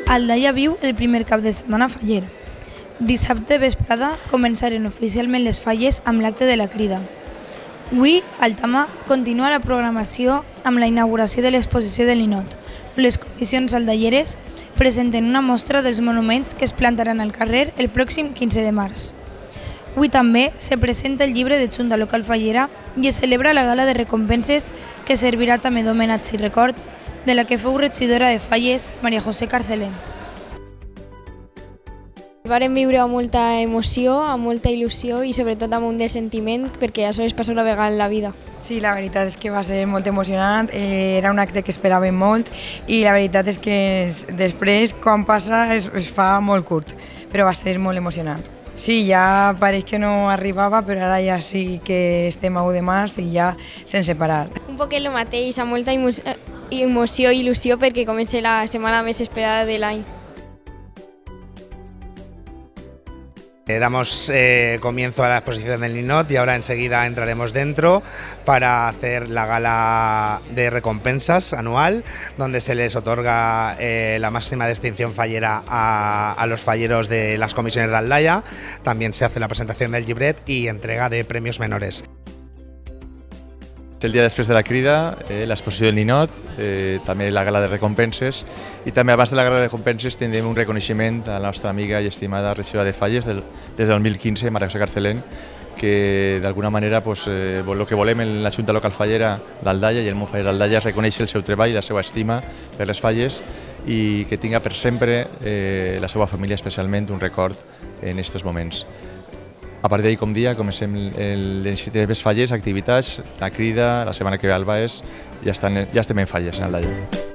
Aldaia viu el primer cap de setmana faller. Dissabte vesprada començaren oficialment les falles amb l'acte de la crida. Avui, Altamà continua la programació amb la inauguració de l'exposició del Ninot, on les comissions aldaieres presenten una mostra dels monuments que es plantaran al carrer el pròxim 15 de març. Avui també se presenta el llibre de Junta Local Fallera i es celebra la gala de recompenses que servirà també d'homenatge i record de la que fou regidora de Falles, Maria José Carcelén. Vàrem viure amb molta emoció, amb molta il·lusió i sobretot amb un de sentiment perquè això es passa una vegada en la vida. Sí, la veritat és que va ser molt emocionant, era un acte que esperàvem molt i la veritat és que després, quan passa, es fa molt curt, però va ser molt emocionant. Sí, ja pareix que no arribava, però ara ja sí que estem a 1 de març i ja sense parar. Un poc el mateix, amb molta emoció i il·lusió perquè comença la setmana més esperada de l'any. Damos comienzo a la exposición del Ninot y ahora enseguida entraremos dentro para hacer la gala de recompensas anual, donde se les otorga la máxima distinción fallera a los falleros de las comisiones de Aldaia. También se hace la presentación del llibret y entrega de premios menores. El dia després de la crida, l'exposició del Ninot, també la gala de recompenses i també abans de la gala de recompenses tindrem un reconeixement a la nostra amiga i estimada regidora de Falles des del 2015, Maria José Carcelén, que d'alguna manera el que volem en la Junta Local Fallera d'Aldaia i el món faller d'Aldaia és reconèixer el seu treball i la seva estima per les falles i que tinga per sempre la seva família especialment un record en aquests moments. A partir d'ahir, com dia, comencem les iniciatives falles, activitats, la crida, la setmana que ve al Baes, ja estem en falles en Aldaia.